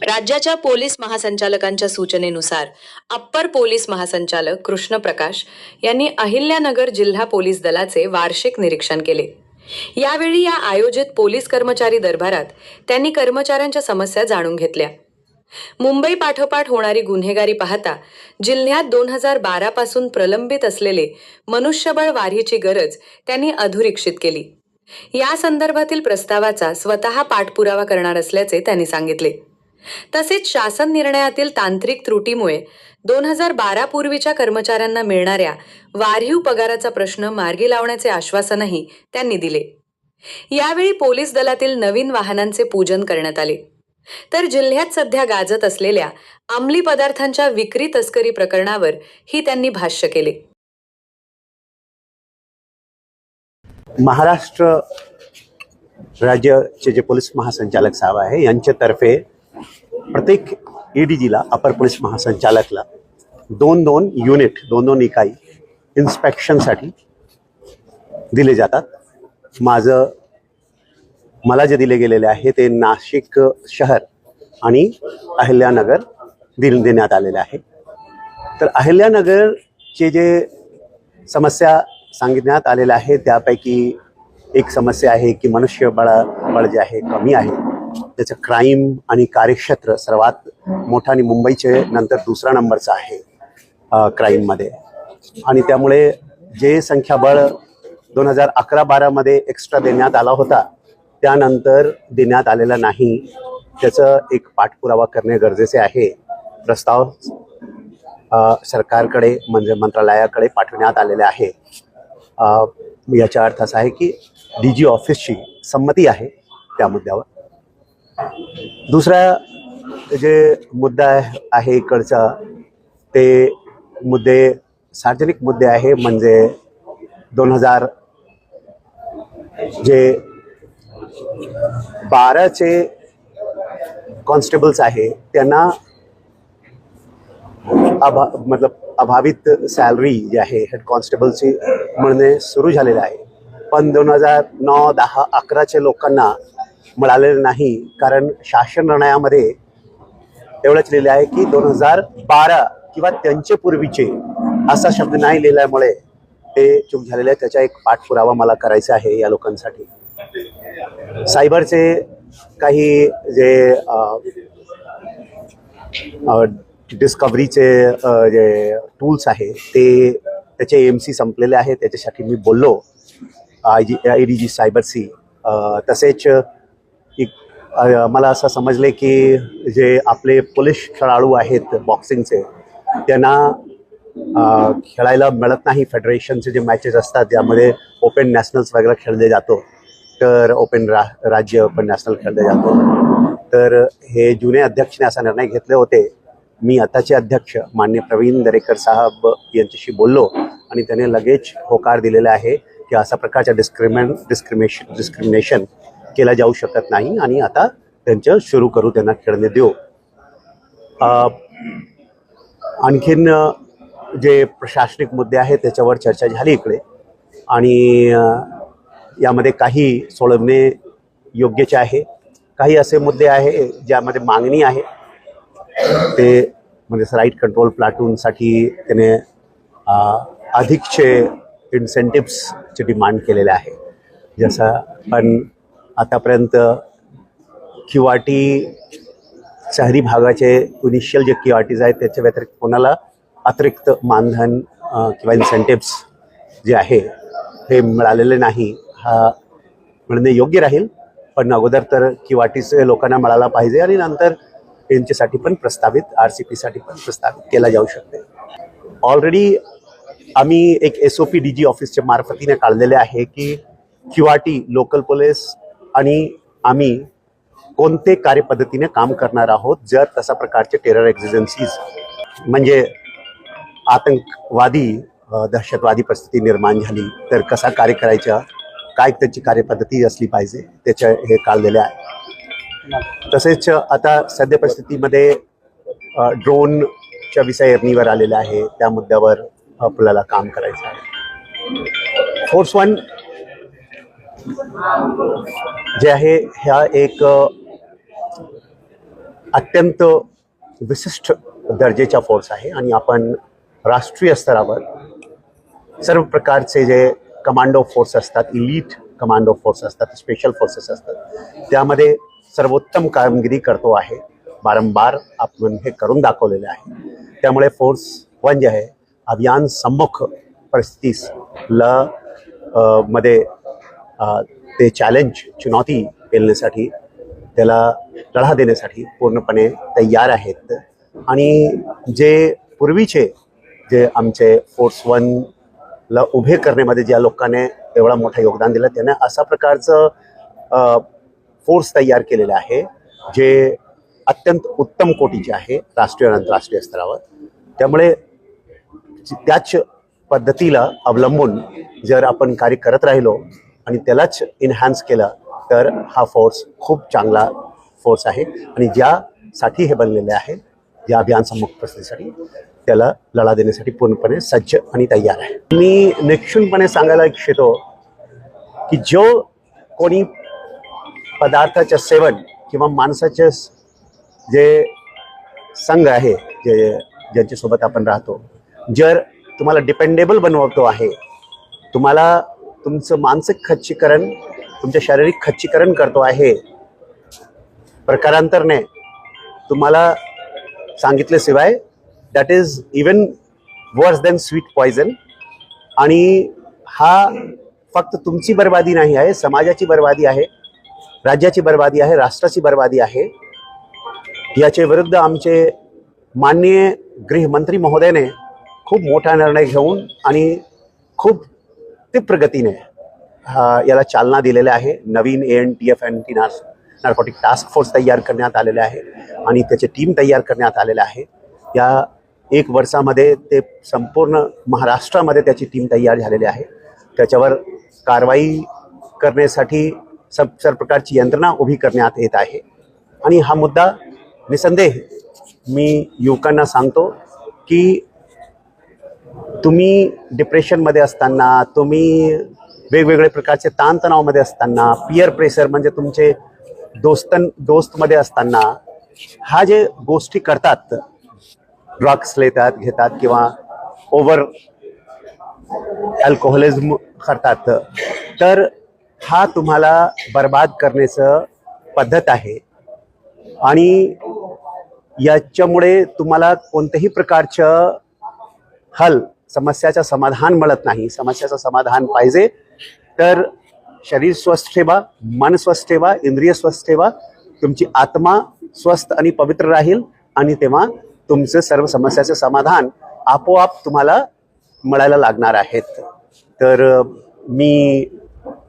राज्याच्या पोलीस महासंचालकांच्या सूचनेनुसार अप्पर पोलीस महासंचालक कृष्ण प्रकाश यांनी अहिल्यानगर जिल्हा पोलीस दलाचे वार्षिक निरीक्षण केले। यावेळी या आयोजित पोलीस कर्मचारी दरबारात त्यांनी कर्मचाऱ्यांच्या समस्या जाणून घेतल्या। मुंबई पाठोपाठ होणारी गुन्हेगारी पाहता जिल्ह्यात 2012 पासून प्रलंबित असलेले मनुष्यबळ वाढीची गरज त्यांनी अधोरेखित केली। या संदर्भातील प्रस्तावाचा स्वतः पाठपुरावा करणार असल्याचे त्यांनी सांगितले। तसेच शासन निर्णयातील तांत्रिक त्रुटीमुळे 2012 पूर्वीच्या कर्मचाऱ्यांना मिळणाऱ्या वाढीव पगाराचा प्रश्न मार्गी लावण्याचे आश्वासनही त्यांनी दिले। यावेळी पोलीस दलातील नवीन वाहनांचे पूजन करण्यात आले। तर जिल्ह्यात सध्या गाजत असलेल्या अंमली पदार्थांच्या विक्री तस्करी प्रकरणावर ही त्यांनी भाष्य केले। महाराष्ट्र राज्याचे जे पोलीस महासंचालक साहेब आहे यांच्यातर्फे प्रत्येक एडीजीला अपर पोलीस महासंचालकला दोन इकाई इन्स्पेक्शनसाठी दिले जातात। मला जे दिले गेलेले आहे ते नाशिक शहर आणि अहिल्यानगर देण्यात आलेले आहे। तर अहिल्यानगरचे जे समस्या सांगण्यात आलेल्या आहे त्यापैकी एक समस्या आहे की मनुष्यबळ जे आहे कमी आहे, त्याचं क्राईम आणि कार्यक्षेत्र सर्वात मोठा आणि मुंबईचे नंतर दुसरा नंबरचा आहे क्राईममध्ये। आणि त्यामुळे जे संख्याबळ 2011-12 मध्ये एक्स्ट्रा देण्यात आला होता त्यानंतर देण्यात आलेला नाही, त्याचं एक पाठपुरावा करणे गरजेचे आहे। प्रस्ताव सरकारकडे म्हणजे मंत्रालयाकडे पाठवण्यात आलेले आहे। याचा अर्थ असा आहे की डीजी ऑफिसची संमती आहे त्या मुद्द्यावर। दुसरा जे मुद्दा आहे इकडचा ते मुद्दे सार्वजनिक मुद्दे आहे, म्हणजे 2012चे कॉन्स्टेबल्स आहे त्यांना अभावित सॅलरी जी आहे हेड कॉन्स्टेबलची मिळणे सुरू झालेले आहे, पण 2009, 10, 11चे लोकांना मिळालेले नाही, कारण शासन निर्णयामध्ये एवढंच लिहिले आहे की 2012 किंवा त्यांचे पूर्वीचे असा शब्द नाही लिहिल्यामुळे ते चूक झालेले आहे। त्याचा एक पाठपुरावा मला करायचा आहे या लोकांसाठी। सायबरचे काही जे डिस्कव्हरीचे जे टूल्स आहे ते त्याचे AMC संपलेले आहे, त्याच्यासाठी मी बोललो IDG सायबरशी। तसेच मला असं समजले की जे आपले पोलीस खेळाडू आहेत बॉक्सिंगचे त्यांना खेळायला मिळत नाही। फेडरेशनचे जे मॅचेस असतात त्यामध्ये ओपन नॅशनल्स वगैरे खेळले जातो, तर ओपन राज्य ओपन नॅशनल खेळले जातो। तर हे जुने अध्यक्षने असा निर्णय घेतले होते। मी आताचे अध्यक्ष माननीय प्रवीण दरेकर साहेब यांच्याशी बोललो आणि त्याने लगेच होकार दिलेला आहे की अशा प्रकारच्या डिस्क्रिमिनेशन केला जाऊ शकत नाही आणि आता त्यांचं सुरू करू, त्यांना खेळणे देऊ। आणखीन जे प्रशासनिक मुद्दे आहेत त्याच्यावर चर्चा झाली इकडे, आणि यामध्ये काही सोडवणे योग्यच आहे, काही असे मुद्दे आहे ज्यामध्ये मागणी आहे। ते म्हणजे राईट कंट्रोल प्लाटूनसाठी त्याने अधिकचे इन्सेंटिव्सचे डिमांड केलेले आहे। जसं पण आतापर्यंत QRT शहरी भागाचे इनिशियल जे QRTs आहेत त्याच्या व्यतिरिक्त कोणाला अतिरिक्त मानधन किंवा इन्सेंटिव्स जे आहे हे मिळालेले नाही। हा मिळणे योग्य राहील, पण अगोदर तर QRTचे लोकांना मिळाला पाहिजे आणि नंतर त्यांच्यासाठी पण प्रस्तावित RCP साठी पण प्रस्तावित केला जाऊ शकते। ऑलरेडी आम्ही एक SOP DG ऑफिसच्या मार्फतीने काढलेले आहे की QRT लोकल पोलीस आणि आम्ही कोणते कार्यपद्धतीने काम करणार आहोत जर तशा प्रकारचे टेरर एक्झिजन्सीज म्हणजे आतंकवादी दहशतवादी परिस्थिती निर्माण झाली तर कसा कार्य करायचा, काय त्याची कार्यपद्धती असली पाहिजे त्याचे हे काढलेले आहे। तसेच आता सध्या परिस्थितीमध्ये ड्रोनच्या विषयरणीवर आलेला आहे, त्या मुद्द्यावर आपल्याला काम करायचं आहे। फोर्स 1 जे आहे ह्या एक अत्यंत विशिष्ट दर्जेचा फोर्स आहे आणि आपण राष्ट्रीय स्तरावर सर्व प्रकारचे जे कमांडो फोर्स असतात, इलीट कमांडो फोर्स असतात, स्पेशल फोर्सेस असतात, त्यामध्ये सर्वोत्तम कामगिरी करतो आहे. वारंवार आपण हे करून दाखवलेले आहे. त्यामुळे फोर्स 1 जे आहे अभियान सम्मुख परिस्थितीस मध्ये ते चॅलेंज चुनौती पेलण्यासाठी, त्याला लढा देण्यासाठी पूर्णपणे तयार आहेत. आणि जे पूर्वीचे जे आमचे फोर्स 1 ला उभे करण्यामध्ये ज्या लोकांनी एवढा मोठं योगदान दिलं, त्याने अशा प्रकारचं फोर्स तयार केलेलं आहे जे अत्यंत उत्तम कोटीचे आहे राष्ट्रीय आणि आंतरराष्ट्रीय स्तरावर. त्यामुळे त्याच पद्धतीला अवलंबून जर आपण कार्य करत राहिलो आणि त्यालाच इन्हान्स केलं तर हा फोर्स खूप चांगला फोर्स आहे आणि ज्यासाठी हे बनलेले आहे, ज्या अभियान सम्मुख परिस्थितीसाठी, त्याला लढा देण्यासाठी पूर्णपणे सज्ज आणि तयार आहे. मी निक्षूनपणे सांगायला इच्छितो की जो कोणी पदार्थाचं सेवन किंवा माणसाचे जे संघ आहे, ज्यांच्यासोबत आपण राहतो, जर तुम्हाला डिपेंडेबल बनवतो आहे, तुम्हाला तुमचं मानसिक खच्चीकरण, तुमचे शारीरिक खच्चीकरण करतो आहे, प्रकारांतरने तुम्हाला सांगितल्याशिवाय, that is even worse than sweet poison. आणि हा फक्त तुमची बर्बादी नाही आहे, समाजाची बर्बादी आहे, राज्याची बर्बादी आहे, राष्ट्राची बर्बादी आहे. याच्या विरुद्ध आमचे माननीय गृहमंत्री महोदयाने खूप मोठा निर्णय घेऊन आणि खूप तीव्र गतीने याला चालना दिलेली आहे. नवीन ANTF anti narcotic task force तयार करण्यात आलेले आहे आणि त्याची टीम तयार करण्यात आलेले आहे. या 1 वर्षामध्ये ते संपूर्ण महाराष्ट्रामध्ये त्याची टीम तयार झालेली आहे. त्याच्यावर कारवाई करण्यासाठी सर्व प्रकारची यंत्रणा उभी करण्यात येत आहे. आणि हा मुद्दा निसंदेह मी युवकांना सांगतो की तुम्ही डिप्रेशनमध्ये असताना, तुम्ही वेगवेगळे प्रकारचे ताणतणावामध्ये असताना, पियर प्रेशर म्हणजे तुमचे दोस्तमध्ये असताना, हा जे गोष्टी करतात, ड्रग्स घेतात किंवा ओव्हर अल्कोहोलिझम करतात, तर हा तुम्हाला बर्बाद करण्याचं पद्धत आहे. आणि याच्यामुळे तुम्हाला कोणत्याही प्रकारचं समस्याचं समाधान मिळत नाही. समस्याचं समाधान पाहिजे तर शरीर स्वस्थ ठेवा, मन स्वस्थ ठेवा, इंद्रिय स्वस्थ ठेवा, तुमची आत्मा स्वस्थ आणि पवित्र राहील आणि तेव्हा तुमचे सर्व समस्याचे समाधान आपोआप तुम्हाला मिळायला लागणार आहेत. तर मी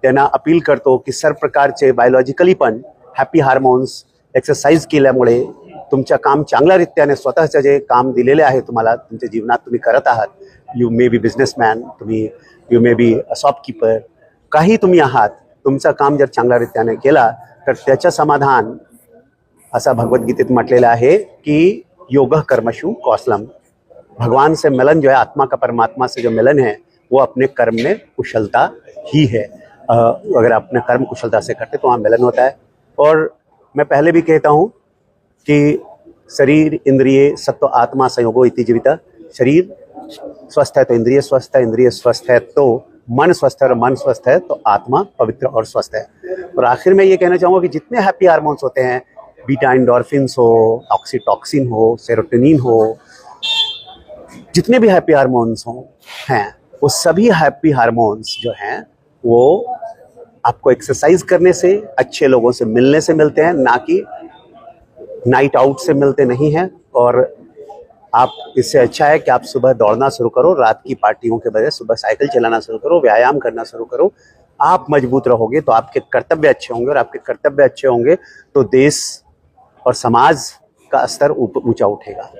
त्यांना अपील करतो की सर्व प्रकारचे बायोलॉजिकली पण हॅपी हार्मोन्स एक्सरसाइज केल्यामुळे तुमचं काम चांगल्या रीत्याने, स्वतःचं जे काम दिलेले आहे तुम्हाला तुमच्या जीवनात तुम्ही करत आहात, you may be businessman, you may be a shopkeeper, काही तुम्ही आहात, तुमचं काम जर चांगल्या रीत्याने केला तर त्याचं समाधान, असा भगवद्गीतेत म्हटलेलं आहे की योग कर्मशु कौशलम. भगवान से मिलन जो है, आत्मा का परमात्मा से जो मिलन है, वो अपने कर्म में कुशलता ही है. अगर अपने कर्म कुशलता से करते तो वहाँ मिलन होता है. और मैं पहले भी कहता हूँ कि शरीर इंद्रिय सत्व आत्मा संयोगो इति जीविता. शरीर स्वस्थ है तो इंद्रिय स्वस्थ है, इंद्रिय स्वस्थ है तो मन स्वस्थ है, और मन स्वस्थ है तो आत्मा पवित्र और स्वस्थ है. और आखिर में ये कहना चाहूँगा कि जितने हैप्पी हार्मोन्स होते हैं, बीटा एंडोर्फिन्स हो, ऑक्सीटॉक्सिन हो, सेरोटोनिन हो, जितने भी हैप्पी हार्मोन्स हैं, वो सभी हैप्पी हार्मोन्स जो हैं वो आपको एक्सरसाइज करने से, अच्छे लोगों से मिलने से मिलते हैं, ना कि नाइट आउट से मिलते नहीं हैं. और आप, इससे अच्छा है कि आप सुबह दौड़ना शुरू करो, रात की पार्टियों के बजाय सुबह साइकिल चलाना शुरू करो, व्यायाम करना शुरू करो. आप मजबूत रहोगे तो आपके कर्तव्य अच्छे होंगे, और आपके कर्तव्य अच्छे होंगे तो देश और समाज का स्तर ऊंचा उठेगा.